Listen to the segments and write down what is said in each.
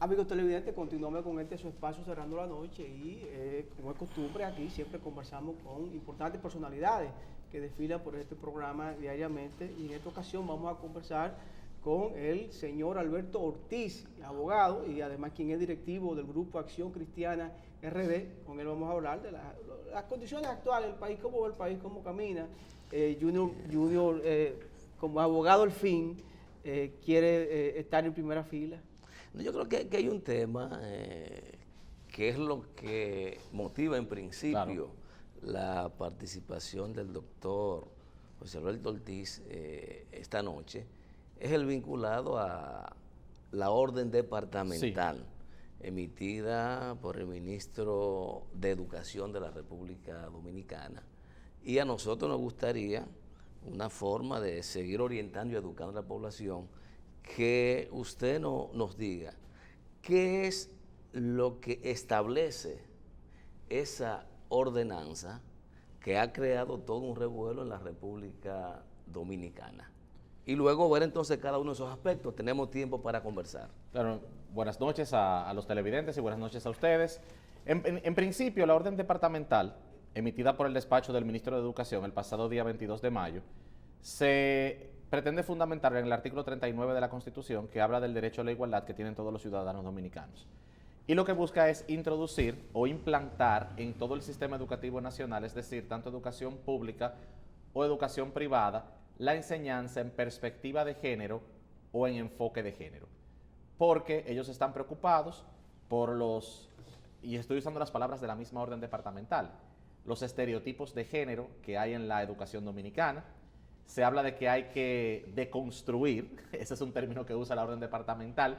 Amigos televidentes, continuamos con su espacio Cerrando la Noche y como es costumbre aquí siempre conversamos con importantes personalidades que desfilan por este programa diariamente y en esta ocasión vamos a conversar con el señor Alberto Ortiz, abogado y además quien es directivo del Grupo Acción Cristiana RD. Con él vamos a hablar de las condiciones actuales del país, cómo va el país, cómo camina. Junior como abogado al fin quiere estar en primera fila. Yo creo que hay un tema que es lo que motiva en principio la participación del doctor José Alberto Ortiz esta noche, es el vinculado a la orden departamental emitida por el ministro de Educación de la República Dominicana. Y a nosotros nos gustaría una forma de seguir orientando y educando a la población, que usted nos diga qué es lo que establece esa ordenanza que ha creado todo un revuelo en la República Dominicana. Y luego ver entonces cada uno de esos aspectos. Tenemos tiempo para conversar. Claro, buenas noches a los televidentes y buenas noches a ustedes. En principio, la orden departamental emitida por el despacho del ministro de Educación el pasado día 22 de mayo se pretende fundamentar en el artículo 39 de la Constitución, que habla del derecho a la igualdad que tienen todos los ciudadanos dominicanos. Y lo que busca es introducir o implantar en todo el sistema educativo nacional, es decir, tanto educación pública o educación privada, la enseñanza en perspectiva de género o en enfoque de género. Porque ellos están preocupados por y estoy usando las palabras de la misma orden departamental, los estereotipos de género que hay en la educación dominicana. Se habla de que hay que deconstruir, ese es un término que usa la orden departamental,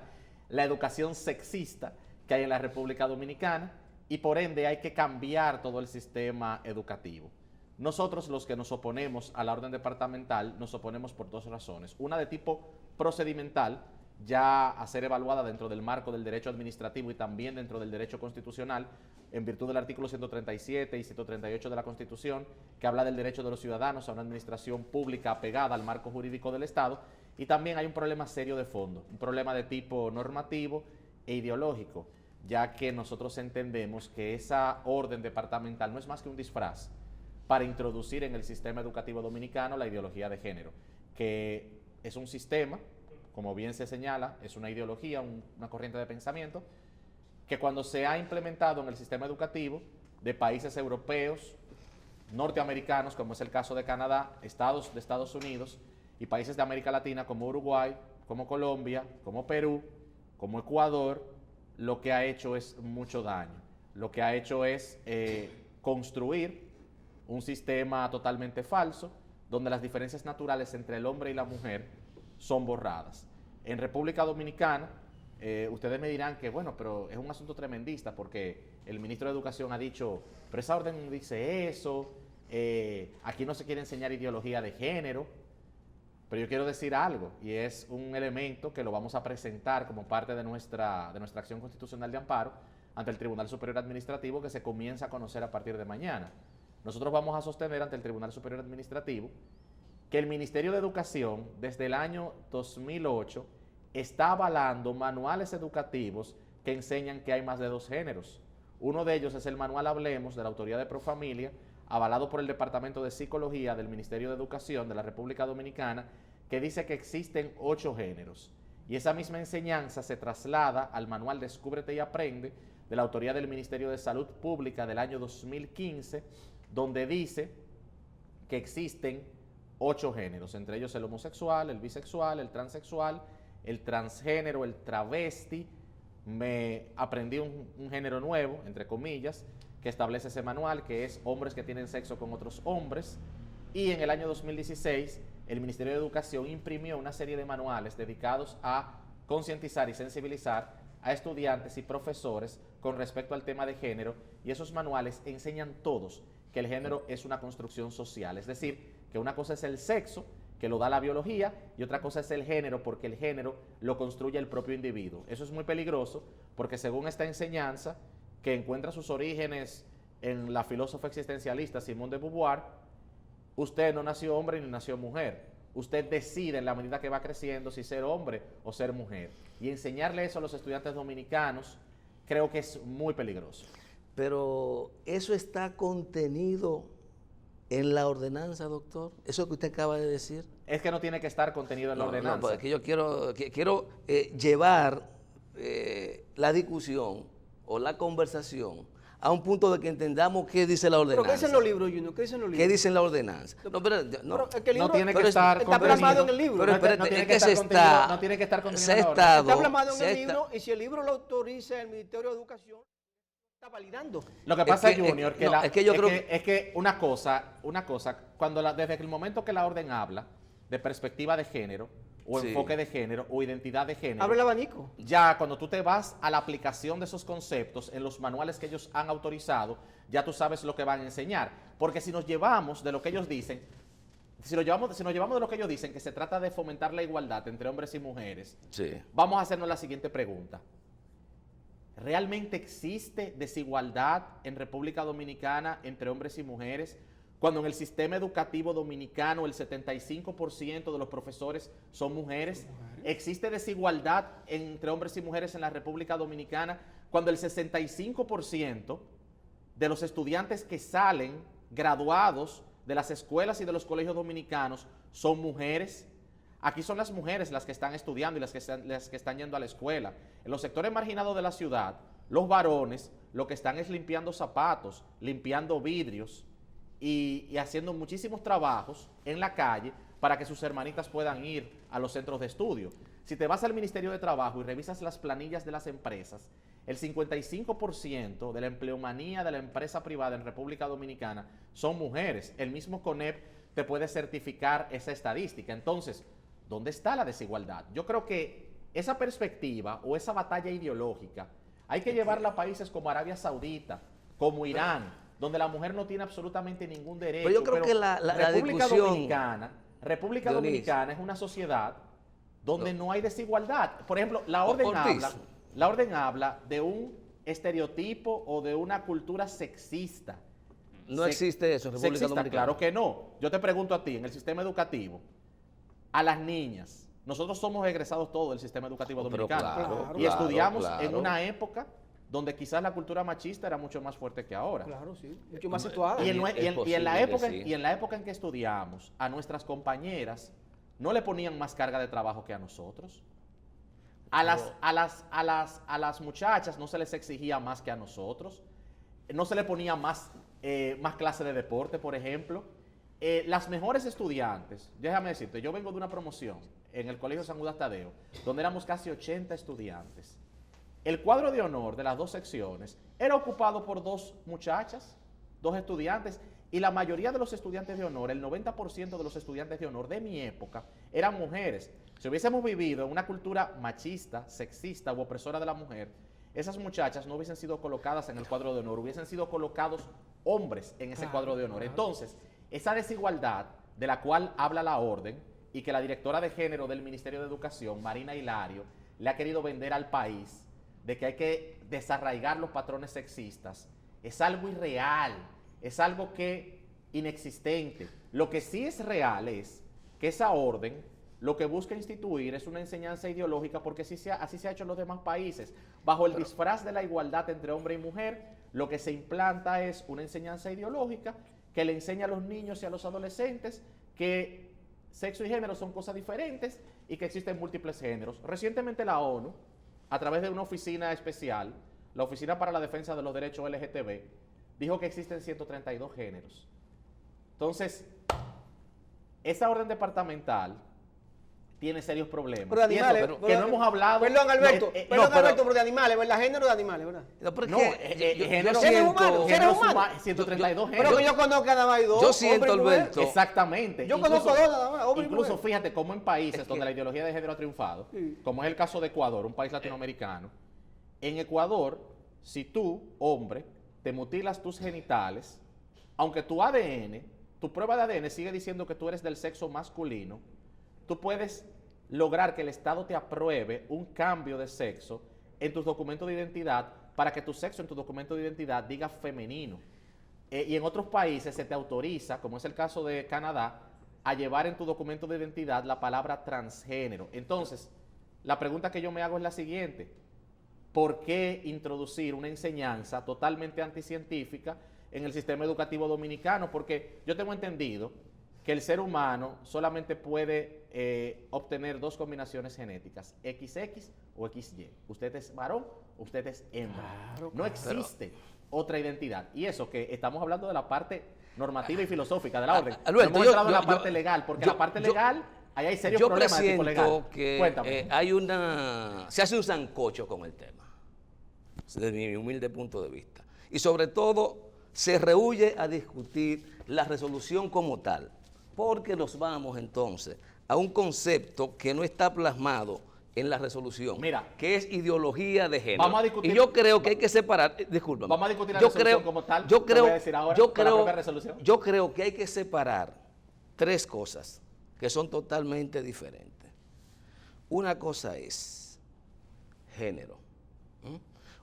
la educación sexista que hay en la República Dominicana, y por ende hay que cambiar todo el sistema educativo. Nosotros, los que nos oponemos a la orden departamental, nos oponemos por dos razones. Una de tipo procedimental, ya a ser evaluada dentro del marco del derecho administrativo y también dentro del derecho constitucional, en virtud del artículo 137 y 138 de la Constitución, que habla del derecho de los ciudadanos a una administración pública apegada al marco jurídico del Estado. Y también hay un problema serio de fondo, un problema de tipo normativo e ideológico, ya que nosotros entendemos que esa orden departamental no es más que un disfraz para introducir en el sistema educativo dominicano la ideología de género, que es un sistema, como bien se señala, es una ideología, una corriente de pensamiento, que cuando se ha implementado en el sistema educativo de países europeos, norteamericanos, como es el caso de Canadá, estados de Estados Unidos y países de América Latina como Uruguay, como Colombia, como Perú, como Ecuador, lo que ha hecho es mucho daño. Lo que ha hecho es construir un sistema totalmente falso, donde las diferencias naturales entre el hombre y la mujer son borradas. En República Dominicana, ustedes me dirán que, bueno, pero es un asunto tremendista porque el ministro de Educación ha dicho, pero esa orden no dice eso, aquí no se quiere enseñar ideología de género, pero yo quiero decir algo, y es un elemento que lo vamos a presentar como parte de nuestra acción constitucional de amparo ante el Tribunal Superior Administrativo, que se comienza a conocer a partir de mañana. Nosotros vamos a sostener ante el Tribunal Superior Administrativo que el Ministerio de Educación, desde el año 2008, está avalando manuales educativos que enseñan que hay más de dos géneros. Uno de ellos es el manual Hablemos, de la autoría de Profamilia, avalado por el Departamento de Psicología del Ministerio de Educación de la República Dominicana, que dice que existen 8 géneros. Y esa misma enseñanza se traslada al manual Descúbrete y Aprende, de la autoría del Ministerio de Salud Pública del año 2015, donde dice que existen 8 géneros, entre ellos el homosexual, el bisexual, el transexual, el transgénero, el travesti. Me aprendí un género nuevo, entre comillas, que establece ese manual, que es hombres que tienen sexo con otros hombres. Y en el año 2016, el Ministerio de Educación imprimió una serie de manuales dedicados a concientizar y sensibilizar a estudiantes y profesores con respecto al tema de género, y esos manuales enseñan todos que el género es una construcción social, es decir, que una cosa es el sexo, que lo da la biología, y otra cosa es el género, porque el género lo construye el propio individuo. Eso es muy peligroso, porque según esta enseñanza, que encuentra sus orígenes en la filósofa existencialista Simone de Beauvoir, usted no nació hombre ni nació mujer, usted decide en la medida que va creciendo si ser hombre o ser mujer. Y enseñarle eso a los estudiantes dominicanos creo que es muy peligroso. Pero eso está contenido en la ordenanza, doctor. Eso que usted acaba de decir. Es que no tiene que estar contenido en la ordenanza. No, porque yo quiero llevar la discusión o la conversación a un punto de que entendamos qué dice la ordenanza. ¿Pero qué dicen los libros, Junior? ¿Qué dicen los libros? ¿Qué dice la ordenanza? No, pero es que el libro no tiene que estar está plasmado en el libro. Pero espérate, no tiene es que que estar se contenido, está... no tiene que estar contenido se en la está... Está plasmado en el libro y si el libro lo autoriza el Ministerio de Educación, está validando. Lo que pasa, que- Junior, es que una cosa, desde el momento que la orden habla de perspectiva de género, o Sí. enfoque de género, o identidad de género, Abre el abanico. ya cuando tú te vas a la aplicación de esos conceptos en los manuales que ellos han autorizado, ya tú sabes lo que van a enseñar. Porque si nos llevamos de lo que ellos dicen, si nos llevamos de lo que ellos dicen, que se trata de fomentar la igualdad entre hombres y mujeres, Sí. vamos a hacernos la siguiente pregunta. ¿Realmente existe desigualdad en República Dominicana entre hombres y mujeres cuando en el sistema educativo dominicano el 75% de los profesores son mujeres? ¿Existe desigualdad entre hombres y mujeres en la República Dominicana cuando el 65% de los estudiantes que salen graduados de las escuelas y de los colegios dominicanos son mujeres? Aquí son las mujeres las que están estudiando y las que están yendo a la escuela. En los sectores marginados de la ciudad, los varones lo que están es limpiando zapatos, limpiando vidrios y haciendo muchísimos trabajos en la calle para que sus hermanitas puedan ir a los centros de estudio. Si te vas al Ministerio de Trabajo y revisas las planillas de las empresas, el 55% de la empleomanía de la empresa privada en República Dominicana son mujeres. El mismo CONEP te puede certificar esa estadística. Entonces, ¿dónde está la desigualdad? Yo creo que esa perspectiva o esa batalla ideológica hay que llevarla a países como Arabia Saudita, como Irán, donde la mujer no tiene absolutamente ningún derecho. Pero yo creo que la discusión... República Dionis, Dominicana es una sociedad donde no hay desigualdad. Por ejemplo, la orden habla de un estereotipo o de una cultura sexista. No existe eso en República Dominicana. Claro que no. Yo te pregunto a ti, en el sistema educativo, a las niñas, nosotros somos egresados todos del sistema educativo Pero dominicano claro, y estudiamos claro. en una época donde quizás la cultura machista era mucho más fuerte que ahora. Claro, sí. Mucho más situada. Y en la época en que estudiamos, a nuestras compañeras no le ponían más carga de trabajo que a nosotros. A las muchachas no se les exigía más que a nosotros. No se le ponía más clase de deporte, por ejemplo. Las mejores estudiantes, déjame decirte, yo vengo de una promoción en el Colegio San Judas Tadeo, donde éramos casi 80 estudiantes. El cuadro de honor de las dos secciones era ocupado por dos muchachas, dos estudiantes, y la mayoría de los estudiantes de honor, el 90% de los estudiantes de honor de mi época, eran mujeres. Si hubiésemos vivido en una cultura machista, sexista u opresora de la mujer, esas muchachas no hubiesen sido colocadas en el cuadro de honor, hubiesen sido colocados hombres en ese cuadro de honor. Entonces, esa desigualdad de la cual habla la orden y que la directora de género del Ministerio de Educación, Marina Hilario, le ha querido vender al país, de que hay que desarraigar los patrones sexistas, es algo irreal, es algo que inexistente. Lo que sí es real es que esa orden lo que busca instituir es una enseñanza ideológica, porque así se ha hecho en los demás países. Bajo el disfraz de la igualdad entre hombre y mujer, lo que se implanta es una enseñanza ideológica que le enseña a los niños y a los adolescentes que sexo y género son cosas diferentes y que existen múltiples géneros. Recientemente la ONU, a través de una oficina especial, la Oficina para la Defensa de los Derechos LGTB, dijo que existen 132 géneros. Entonces, esa orden departamental tiene serios problemas. Pero de animales, que no hemos hablado. Perdón, Alberto, pero de animales, ¿verdad? Género de animales, ¿verdad? No, pero es No, que género humano, género humano. 132 Pero géneros. que yo conozco nada más hay dos. Yo siento, hombre y mujer. Alberto, Exactamente. Yo conozco dos nada más, hombre y Incluso mujer. fíjate cómo en países Es que- donde la ideología de género ha triunfado, Sí. como es el caso de Ecuador, un país latinoamericano, en Ecuador, si tú, hombre, te mutilas tus genitales, aunque tu ADN, tu prueba de ADN sigue diciendo que tú eres del sexo masculino, tú puedes lograr que el Estado te apruebe un cambio de sexo en tus documentos de identidad para que tu sexo en tu documento de identidad diga femenino. Y en otros países se te autoriza, como es el caso de Canadá, a llevar en tu documento de identidad la palabra transgénero. Entonces, la pregunta que yo me hago es la siguiente: ¿por qué introducir una enseñanza totalmente anticientífica en el sistema educativo dominicano? Porque yo tengo entendido que el ser humano solamente puede obtener dos combinaciones genéticas, XX o XY. Usted es varón, usted es hembra. Claro, no existe otra identidad. Y eso que estamos hablando de la parte normativa y filosófica de la orden. Alberto, no hemos entrado en la parte legal, porque la parte legal, ahí hay serios problemas de tipo legal. Yo presiento que se hace un sancocho con el tema, desde mi humilde punto de vista. Y sobre todo, se rehúye a discutir la resolución como tal, porque nos vamos entonces a un concepto que no está plasmado en la resolución, que es ideología de género. Vamos a discutir, y yo creo que hay que separar, discúlpame. Vamos a discutir la resolución como tal. Yo creo que hay que separar tres cosas que son totalmente diferentes. Una cosa es género,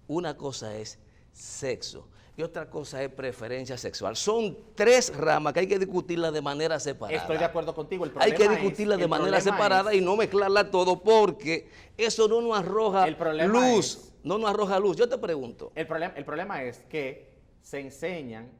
una cosa es sexo y otra cosa es preferencia sexual. Son tres ramas que hay que discutirlas de manera separada. Estoy de acuerdo contigo. Hay que discutirlas de manera separada y no mezclarla todo, porque eso no nos arroja luz. No nos arroja luz. Yo te pregunto. El problema es que se enseñan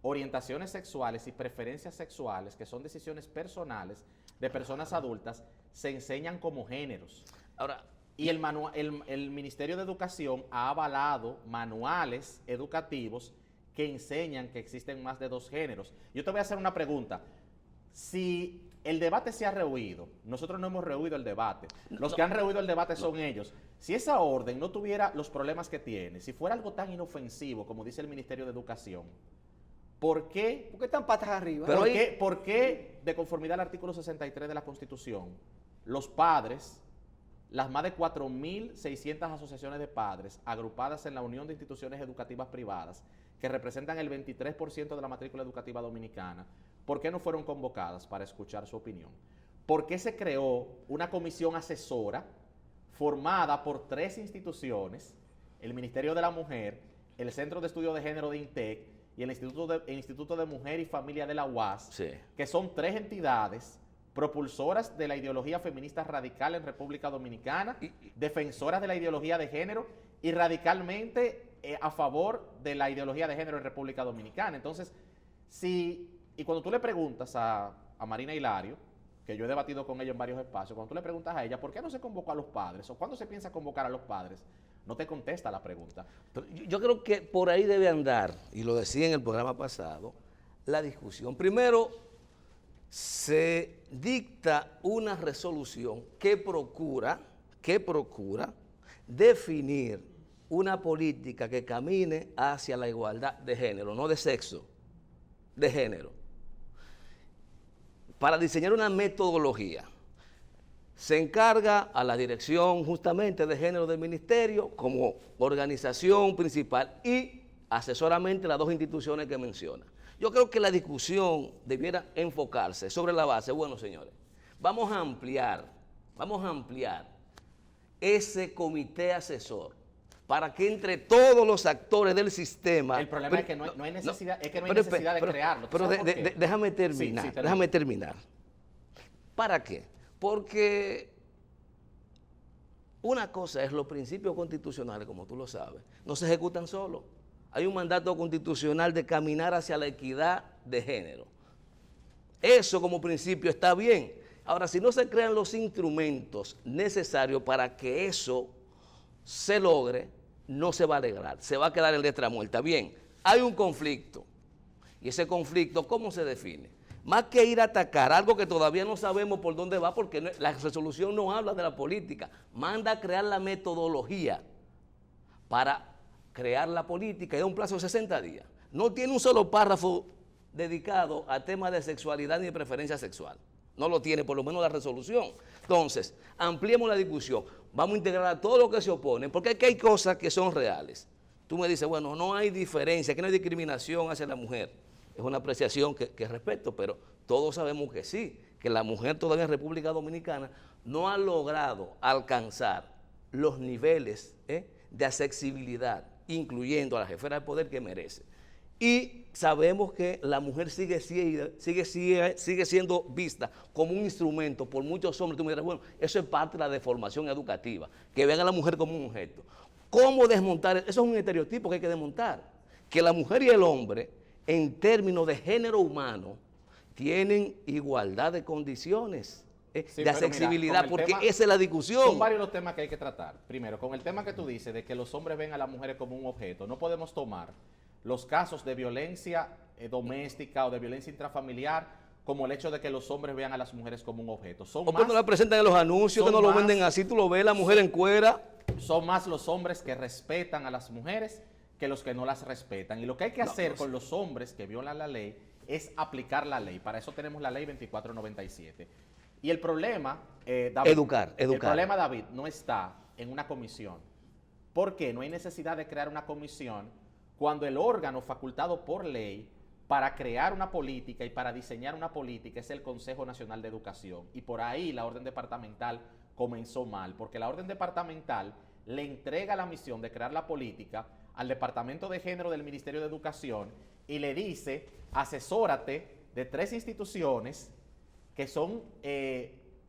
orientaciones sexuales y preferencias sexuales, que son decisiones personales de personas adultas, se enseñan como géneros. Ahora, y el Ministerio de Educación ha avalado manuales educativos que enseñan que existen más de dos géneros. Yo te voy a hacer una pregunta. Si el debate se ha rehuido, nosotros no hemos rehuido el debate. Los que han rehuido el debate son ellos. Si esa orden no tuviera los problemas que tiene, si fuera algo tan inofensivo como dice el Ministerio de Educación, ¿por qué? ¿Por qué están patas arriba? ¿Por qué, de conformidad al artículo 63 de la Constitución, los padres, las más de 4.600 asociaciones de padres agrupadas en la Unión de Instituciones Educativas Privadas, que representan el 23% de la matrícula educativa dominicana, ¿por qué no fueron convocadas para escuchar su opinión? ¿Por qué se creó una comisión asesora formada por tres instituciones, el Ministerio de la Mujer, el Centro de Estudio de Género de INTEC y el Instituto de Mujer y Familia de la UAS, sí, que son tres entidades propulsoras de la ideología feminista radical en República Dominicana, defensoras de la ideología de género y radicalmente a favor de la ideología de género en República Dominicana? Entonces, y cuando tú le preguntas a Marina Hilario, que yo he debatido con ella en varios espacios, cuando tú le preguntas a ella por qué no se convocó a los padres o cuándo se piensa convocar a los padres, no te contesta la pregunta. Pero yo creo que por ahí debe andar, y lo decía en el programa pasado, la discusión. Primero, se dicta una resolución que procura definir una política que camine hacia la igualdad de género, no de sexo, de género. Para diseñar una metodología, se encarga a la dirección justamente de género del ministerio como organización principal y asesoramente las dos instituciones que menciona. Yo creo que la discusión debiera enfocarse sobre la base, bueno, señores, vamos a ampliar ese comité asesor para que entre todos los actores del sistema. El problema es que no hay necesidad, de crearlo. Pero déjame terminar. ¿Para qué? Porque una cosa es los principios constitucionales, como tú lo sabes, no se ejecutan solos. Hay un mandato constitucional de caminar hacia la equidad de género. Eso como principio está bien. Ahora, si no se crean los instrumentos necesarios para que eso se logre, no se va a lograr, se va a quedar en letra muerta. Bien, hay un conflicto. Y ese conflicto, ¿cómo se define? Más que ir a atacar algo que todavía no sabemos por dónde va, porque la resolución no habla de la política, manda a crear la metodología para crear la política y da un plazo de 60 días. No tiene un solo párrafo dedicado a temas de sexualidad ni de preferencia sexual. No lo tiene, por lo menos la resolución. Entonces, ampliemos la discusión. Vamos a integrar a todos los que se oponen, porque aquí hay cosas que son reales. Tú me dices, bueno, no hay diferencia, que no hay discriminación hacia la mujer. Es una apreciación que respeto, pero todos sabemos que sí, que la mujer todavía en República Dominicana no ha logrado alcanzar los niveles de accesibilidad, incluyendo a la jefera de poder que merece. Y sabemos que la mujer sigue siendo vista como un instrumento por muchos hombres. Tú me dirás, bueno, eso es parte de la deformación educativa, que vean a la mujer como un objeto. ¿Cómo desmontar? Eso es un estereotipo que hay que desmontar. Que la mujer y el hombre, en términos de género humano, tienen igualdad de condiciones, Sí, de pero accesibilidad, mira, porque tema, esa es la discusión. son varios los temas que hay que tratar. Primero, con el tema que tú dices de que los hombres ven a las mujeres como un objeto, no podemos tomar los casos de violencia doméstica o de violencia intrafamiliar como el hecho de que los hombres vean a las mujeres como un objeto. Son ¿Por qué más, no la presentan en los anuncios, que no lo venden así? Tú lo ves, la mujer en cuera. son más los hombres que respetan a las mujeres que los que no las respetan. Y lo que hay que hacer con los hombres que violan la ley es aplicar la ley. Para eso tenemos la ley 2497. Y el problema, David, Educar. El problema, David, no está en una comisión. ¿Por qué? No hay necesidad de crear una comisión cuando el órgano facultado por ley para crear una política y para diseñar una política es el Consejo Nacional de Educación. Y por ahí la orden departamental comenzó mal, porque la orden departamental le entrega la misión de crear la política al Departamento de Género del Ministerio de Educación y le dice, asesórate de 3 instituciones que son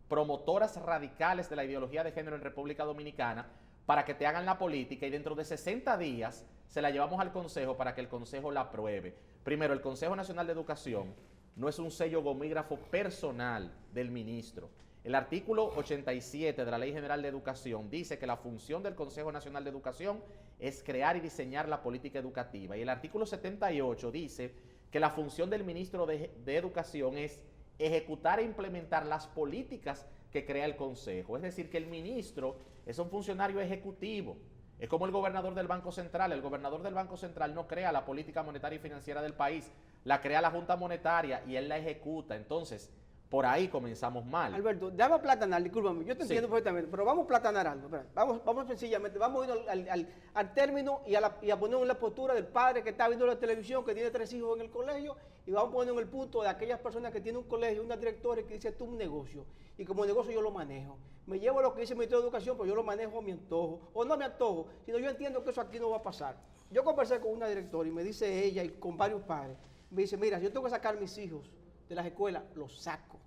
promotoras radicales de la ideología de género en República Dominicana para que te hagan la política y dentro de 60 días se la llevamos al Consejo para que el Consejo la apruebe. Primero, el Consejo Nacional de Educación no es un sello gomígrafo personal del ministro. El artículo 87 de la Ley General de Educación dice que la función del Consejo Nacional de Educación es crear y diseñar la política educativa. Y el artículo 78 dice que la función del ministro de Educación es ejecutar e implementar las políticas que crea el Consejo. Es decir, que el ministro es un funcionario ejecutivo. Es como el gobernador del Banco Central. El gobernador del Banco Central no crea la política monetaria y financiera del país, la crea la Junta Monetaria y él la ejecuta. Entonces, por ahí comenzamos mal. Alberto, déjame platanar, discúlpame, yo te entiendo perfectamente, pero vamos a platanar algo. Vamos sencillamente, vamos a ir al término y a poner en la postura del padre que está viendo la televisión, que tiene 3 hijos en el colegio, y vamos a poner en el punto de aquellas personas que tienen un colegio, una directora que dice, esto es un negocio, y como negocio yo lo manejo. Me llevo lo que dice el Ministerio de Educación, pero yo lo manejo a mi antojo, o no a mi antojo, sino yo entiendo que eso aquí no va a pasar. Yo conversé con una directora y me dice ella, y con varios padres, me dice, mira, yo tengo que sacar a mis hijos de las escuelas, los saco.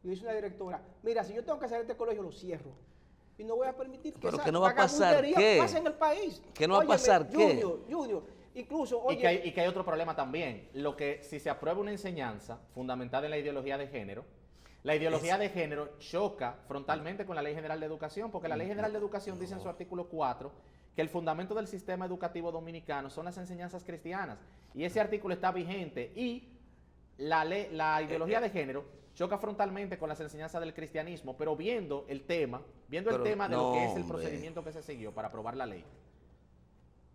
Y dice una directora, mira, si yo tengo que hacer este colegio, lo cierro. Y no voy a permitir que esa no va a pasar ¿qué? pase en el país. ¿Que no va a pasar qué? Junior, incluso, y que hay otro problema también. Lo que si se aprueba una enseñanza fundamentada en la ideología de género, la ideología de género choca frontalmente con la Ley General de Educación, porque la Ley General de Educación dice en su artículo 4 que el fundamento del sistema educativo dominicano son las enseñanzas cristianas. Y ese artículo está vigente y la ideología de género choca frontalmente con las enseñanzas del cristianismo, pero viendo el tema de lo que es el procedimiento que se siguió para aprobar la ley.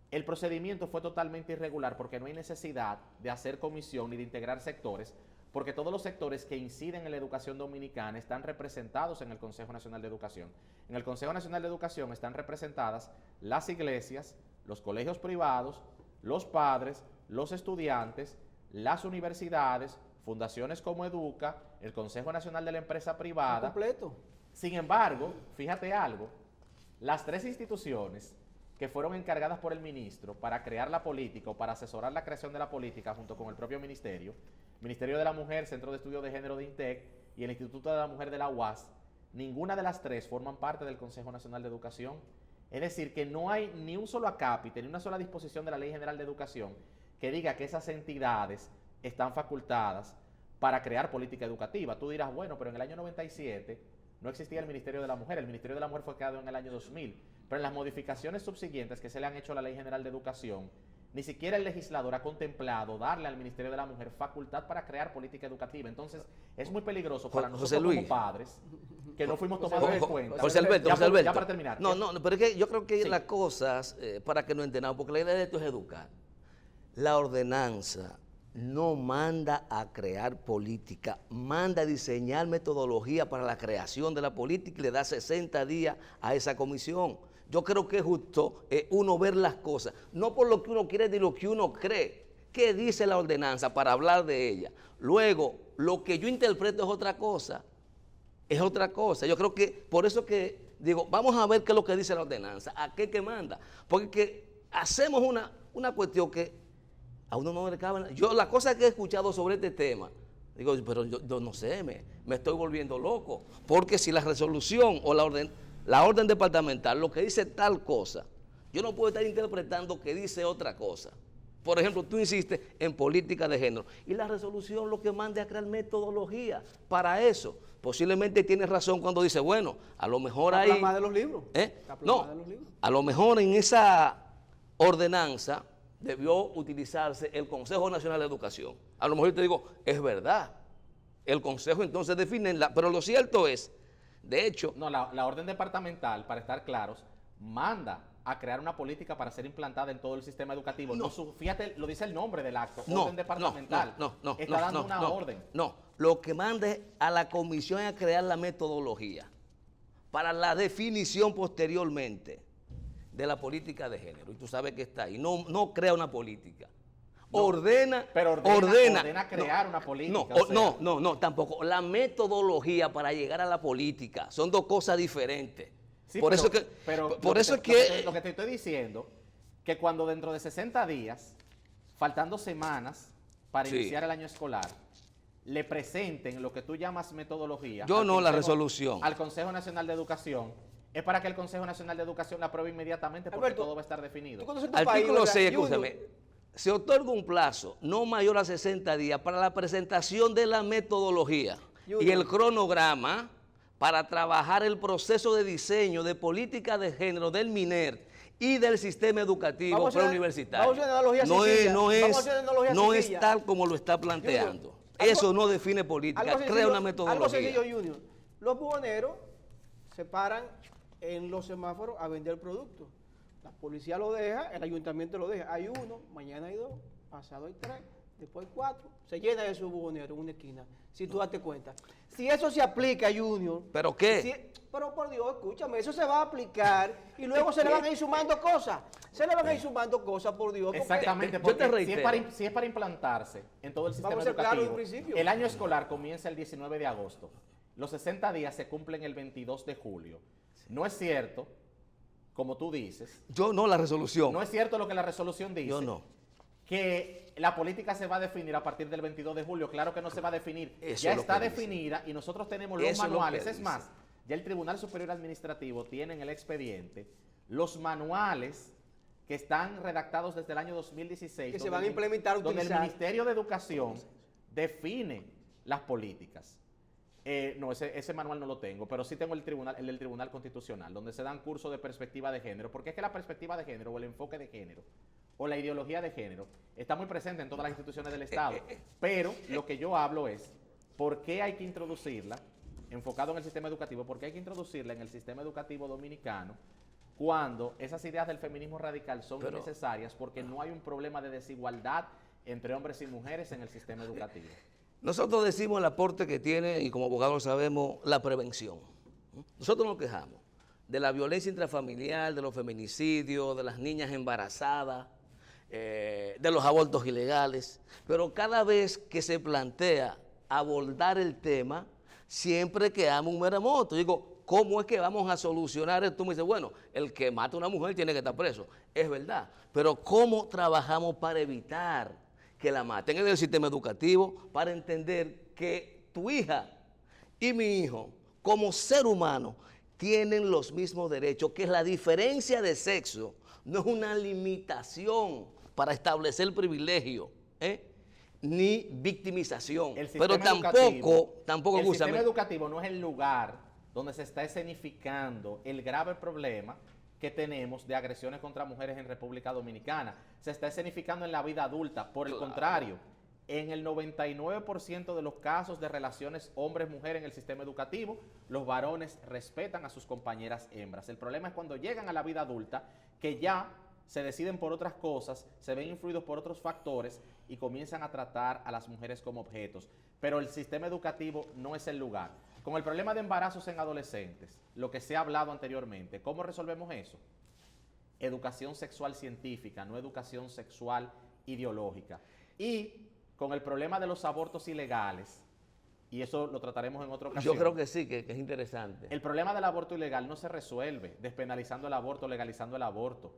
El procedimiento fue totalmente irregular porque no hay necesidad de hacer comisión ni de integrar sectores, porque todos los sectores que inciden en la educación dominicana están representados en el Consejo Nacional de Educación. En el Consejo Nacional de Educación están representadas las iglesias, los colegios privados, los padres, los estudiantes, las universidades, fundaciones como Educa, el Consejo Nacional de la Empresa Privada. Completo. Sin embargo, fíjate algo, las 3 instituciones que fueron encargadas por el ministro para crear la política o para asesorar la creación de la política junto con el propio ministerio, Ministerio de la Mujer, Centro de Estudios de Género de INTEC y el Instituto de la Mujer de la UAS, ninguna de las 3 forman parte del Consejo Nacional de Educación. Es decir, que no hay ni un solo acápite, ni una sola disposición de la Ley General de Educación que diga que esas entidades están facultadas para crear política educativa. Tú dirás, bueno, pero en el año 97 no existía el Ministerio de la Mujer. El Ministerio de la Mujer fue creado en el año 2000. Pero en las modificaciones subsiguientes que se le han hecho a la Ley General de Educación, ni siquiera el legislador ha contemplado darle al Ministerio de la Mujer facultad para crear política educativa. Entonces, es muy peligroso para nosotros como padres que no fuimos tomados en cuenta. José Alberto. Ya para terminar. No, pero es que yo creo que las cosas, para que no entendamos, porque la idea de esto es educar. La ordenanza no manda a crear política, manda a diseñar metodología para la creación de la política y le da 60 días a esa comisión. Yo creo que es justo uno ver las cosas, no por lo que uno quiere, ni lo que uno cree. ¿Qué dice la ordenanza para hablar de ella? Luego, lo que yo interpreto es otra cosa. Es otra cosa. Yo creo que, por eso que digo, vamos a ver qué es lo que dice la ordenanza, a qué que manda. Porque hacemos una cuestión que A uno no le cabe. Yo, la cosa que he escuchado sobre este tema, digo, pero yo no sé, me estoy volviendo loco. Porque si la resolución o la orden departamental, lo que dice tal cosa, yo no puedo estar interpretando que dice otra cosa. Por ejemplo, tú insistes en política de género y la resolución lo que manda es a crear metodología para eso. Posiblemente tienes razón cuando dice, bueno, a lo mejor hay... La plasma de los libros. No, de los libros. A lo mejor en esa ordenanza debió utilizarse el Consejo Nacional de Educación. A lo mejor yo te digo, es verdad. El Consejo entonces define, pero lo cierto es, de hecho... No, la orden departamental, para estar claros, manda a crear una política para ser implantada en todo el sistema educativo. No, fíjate, lo dice el nombre del acto, orden departamental. Está dando una orden. No, lo que manda es a la comisión a crear la metodología para la definición posteriormente de la política de género. Y tú sabes que está ahí. No crea una política. Ordena crear una política. No, tampoco. La metodología para llegar a la política son dos cosas diferentes. Sí, por eso es que lo que te estoy diciendo, que cuando dentro de 60 días, faltando semanas para iniciar el año escolar, le presenten lo que tú llamas metodología. La resolución. Al Consejo Nacional de Educación, es para que el Consejo Nacional de Educación la apruebe inmediatamente porque Alberto, todo va a estar definido. Artículo 6, escúchame. Se otorga un plazo no mayor a 60 días para la presentación de la metodología y el cronograma para trabajar el proceso de diseño de política de género del MINER y del sistema educativo preuniversitario. No es tal como lo está planteando. Eso no define política, crea una metodología. Algo sencillo, Junior. Los buhoneros se paran en los semáforos a vender productos. La policía lo deja, el ayuntamiento lo deja. Hay uno, mañana hay dos, pasado hay tres, después hay cuatro. Se llena de esos buhoneros en una esquina, si tú date cuenta. Si eso se aplica, Junior... ¿Pero qué? Pero por Dios, escúchame, eso se va a aplicar y luego se le van a ir sumando cosas. Se le van a ir sumando cosas, por Dios. Exactamente, porque si es para implantarse en todo el sistema educativo, el año escolar comienza el 19 de agosto. Los 60 días se cumplen el 22 de julio. No es cierto, como tú dices. La resolución. No es cierto lo que la resolución dice. Yo no. Que la política se va a definir a partir del 22 de julio. Claro que no se va a definir. Ya está definida y nosotros tenemos los manuales. Es más, ya el Tribunal Superior Administrativo tiene en el expediente los manuales que están redactados desde el año 2016. Que se van a implementar, donde el Ministerio de Educación define las políticas. No, ese manual no lo tengo, pero sí tengo el del Tribunal Constitucional, donde se dan cursos de perspectiva de género, porque es que la perspectiva de género o el enfoque de género o la ideología de género está muy presente en todas las instituciones del Estado, pero lo que yo hablo es, ¿por qué hay que introducirla, enfocado en el sistema educativo, por qué hay que introducirla en el sistema educativo dominicano cuando esas ideas del feminismo radical son necesarias porque no hay un problema de desigualdad entre hombres y mujeres en el sistema educativo? Nosotros decimos el aporte que tiene, y como abogados sabemos, la prevención. Nosotros nos quejamos de la violencia intrafamiliar, de los feminicidios, de las niñas embarazadas, de los abortos ilegales, pero cada vez que se plantea abordar el tema, siempre quedamos un maremoto. Digo, ¿cómo es que vamos a solucionar esto? Tú me dices, bueno, el que mata a una mujer tiene que estar preso. Es verdad, pero ¿cómo trabajamos para evitar que la maten en el sistema educativo, para entender que tu hija y mi hijo, como ser humano, tienen los mismos derechos, que la diferencia de sexo no es una limitación para establecer privilegio, ni victimización. Pero tampoco el sistema educativo no es el lugar donde se está escenificando el grave problema que tenemos de agresiones contra mujeres en República Dominicana. Se está escenificando en la vida adulta. Por el contrario, en el 99% de los casos de relaciones hombres-mujeres en el sistema educativo, los varones respetan a sus compañeras hembras. El problema es cuando llegan a la vida adulta, que ya se deciden por otras cosas, se ven influidos por otros factores y comienzan a tratar a las mujeres como objetos. Pero el sistema educativo no es el lugar. Con el problema de embarazos en adolescentes, lo que se ha hablado anteriormente, ¿cómo resolvemos eso? Educación sexual científica, no educación sexual ideológica. Y con el problema de los abortos ilegales, y eso lo trataremos en otra ocasión. Yo creo que sí, que es interesante. El problema del aborto ilegal no se resuelve despenalizando el aborto, legalizando el aborto.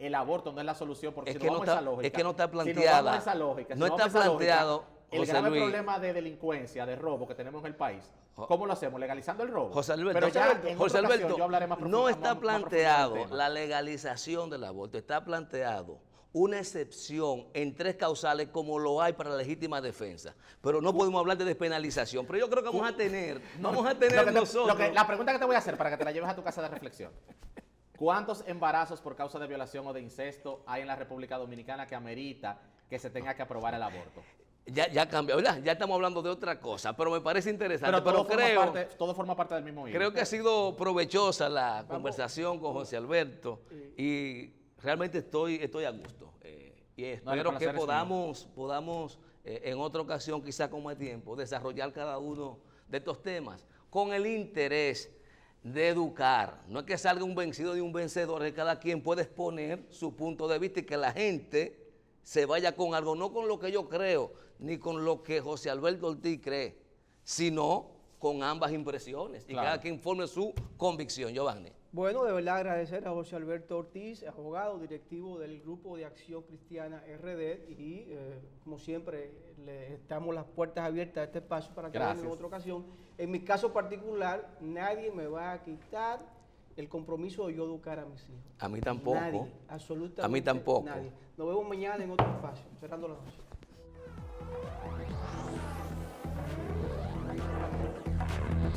el aborto no es la solución, porque Es si que no no vamos a esa está- lógica, es que no está si nos planteada. vamos a esa lógica, si No nos vamos está a esa lógica, planteado, el José grave Luis. problema de delincuencia, de robo que tenemos en el país, ¿cómo lo hacemos? ¿Legalizando el robo? José Alberto, Pero ya en José otra ocasión Alberto, yo hablaré más no profundo- está más profundamente planteado del tema. la legalización del aborto, está planteado una excepción en 3 causales como lo hay para la legítima defensa. Pero no podemos hablar de despenalización. Pero yo creo que vamos a tener nosotros. La pregunta que te voy a hacer para que te la lleves a tu casa de reflexión. ¿Cuántos embarazos por causa de violación o de incesto hay en la República Dominicana que amerita que se tenga que aprobar el aborto? Ya cambió, ¿verdad? Ya estamos hablando de otra cosa, pero me parece interesante. Pero Pero todo forma parte del mismo hilo. creo que ha sido provechosa la conversación con José Alberto y realmente estoy a gusto. Y espero que placer es podamos en otra ocasión, quizá con más tiempo, desarrollar cada uno de estos temas con el interés de educar. No es que salga un vencido de un vencedor, que cada quien puede exponer su punto de vista y que la gente se vaya con algo, no con lo que yo creo, ni con lo que José Alberto Ortiz cree, sino con ambas impresiones. Y Claro. cada quien forme su convicción, Giovanni. Bueno, de verdad agradecer a José Alberto Ortiz, abogado directivo del Grupo de Acción Cristiana RD, y como siempre le estamos las puertas abiertas a este espacio para que vengan en otra ocasión. En mi caso particular, nadie me va a quitar el compromiso de yo educar a mis hijos. A mí tampoco. Nadie, absolutamente A mí tampoco. nadie. Nos vemos mañana en otro espacio, cerrando la noche.